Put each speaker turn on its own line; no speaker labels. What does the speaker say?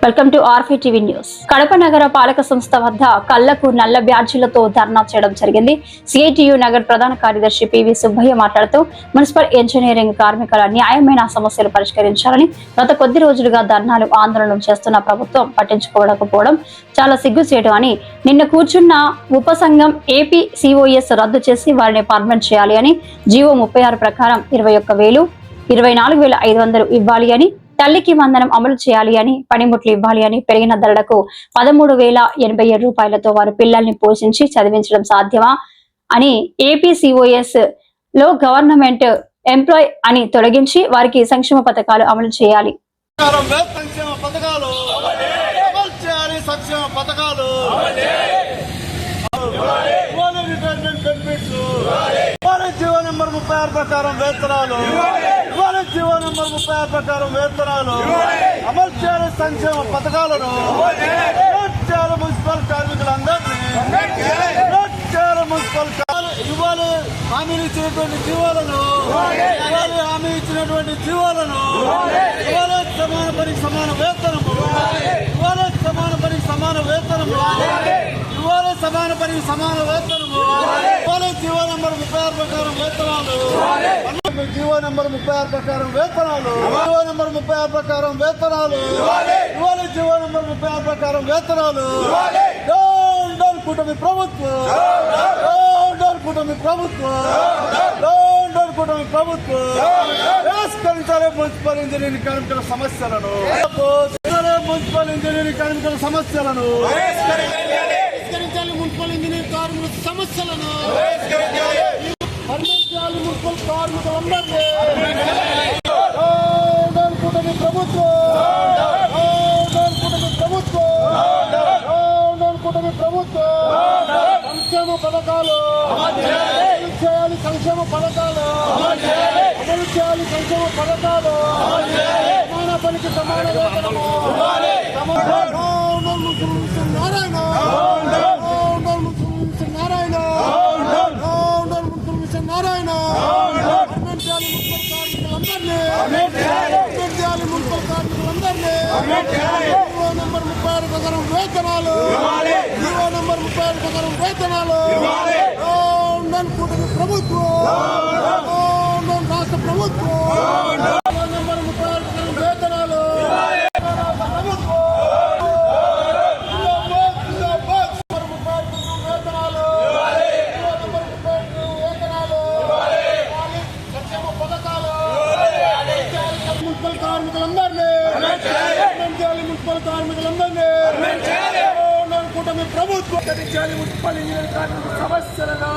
Welcome to ఆర్ఫీ TV news. Kadapa నగర పాలక సంస్థ వద్ద కళ్లకు నల్ల బ్యాడ్జీలతో ధర్నా చేయడం జరిగింది. సిఐటియు నగర్ ప్రధాన కార్యదర్శి పివి సుబ్బయ్య మాట్లాడుతూ మున్సిపల్ ఇంజనీరింగ్ కార్మికుల న్యాయమైన సమస్యలు పరిష్కరించాలని గత కొద్ది రోజులుగా ధర్నాలు ఆందోళనలు చేస్తున్న ప్రభుత్వం పట్టించుకోకపోవడం చాలా సిగ్గుచేటు అని, నిన్న కూర్చున్న ఉపసంఘం ఏపీ సిఓఎస్ రద్దు చేసి వారిని పర్మనెంట్ చేయాలి అని, జీవో 36 ప్రకారం 21,000 24,500 ఇవ్వాలి అని, తల్లికి వందనం అమలు చేయాలి అని, పనిముట్లు ఇవ్వాలి అని, పెరిగిన ధరలకు 13,087 రూపాయలతో వారి పిల్లల్ని పోషించి చదివించడం సాధ్యమా అని, ఏపీసీఓఎస్ లో గవర్నమెంట్ ఎంప్లాయ్ అని తొలగించి వారికి సంక్షేమ పథకాలు అమలు చేయాలి.
జీవో నెంబర్ 36 ప్రకారం వేతనాలు జీవో నెంబర్ 36 ప్రకారం వేతనాలు అమలు చేయాలి. సంక్షేమ పథకాలను చేయాలి. మున్సిపల్ కార్మికులందరినీ మున్సిపల్ ఇవ్వాలి. హామీలు ఇచ్చినటువంటి జీవోలను హామీ ఇచ్చినటువంటి జీవోలను ఇవ్వాలి. సమాన పనికి సమాన వేతనము ఇవ్వాలి. సమాన పనికి సమాన వేతనము ఇవ్వాలి. సమాన పనికి సమాన వేతనము ఇవ్వాలి. జీవో నెంబర్ 36 ప్రకారం వేతనాలు జీవో నెంబర్ 36 ప్రకారం వేతనాలు జీవో నెంబర్ 36 ప్రకారం వేతనాలు ఇవ్వాలి. జీవో నెంబర్ 36 ప్రకారం వేతనాలు కూటమి ప్రభుత్వం కూటమి ప్రభుత్వం కూటమి ప్రభుత్వం పరిష్కరించాలి. మున్సిపల్ ఇంజనీరింగ్ కార్మికుల సమస్యలను మున్సిపల్ ఇంజనీరింగ్ కార్మికుల సమస్యలను పరిష్కరించాలి. మున్సిపల్ ఇంజనీరింగ్ కార్మికుల సమస్యలను పరిష్కరించాలి. మున్సిపల్ కార్మికులందరినీ కూటమి ప్రభుత్వం కూటమి ప్రభుత్వం కూటమి ప్రభుత్వం సంక్షేమ పథకాలు అమలు చేయాలి. సంక్షేమ పథకాలు అమలు చేయాలి. సంక్షేమ పథకాలు సమాన పనికి సమాన వేతనము నారాయణ నారాయణ నారాయణ మున్సిపల్ కార్మికులందరినీ జీవో నెంబర్ 36 ప్రకారం వేతనాలు జీవో నెంబర్ 36 ప్రకారం వేతనాలు కూటమి ప్రభుత్వం రాష్ట్ర ప్రభుత్వం జీవో నెంబర్ 36 ప్రకారం వేతనాలు మున్సిపల్ కార్మికులందరినీ మున్సిపల్ కార్మికులందరినీ కూటమి ప్రభుత్వం మున్సిపల్ ఇంజనీరింగ్ కార్మికుల సమస్యలను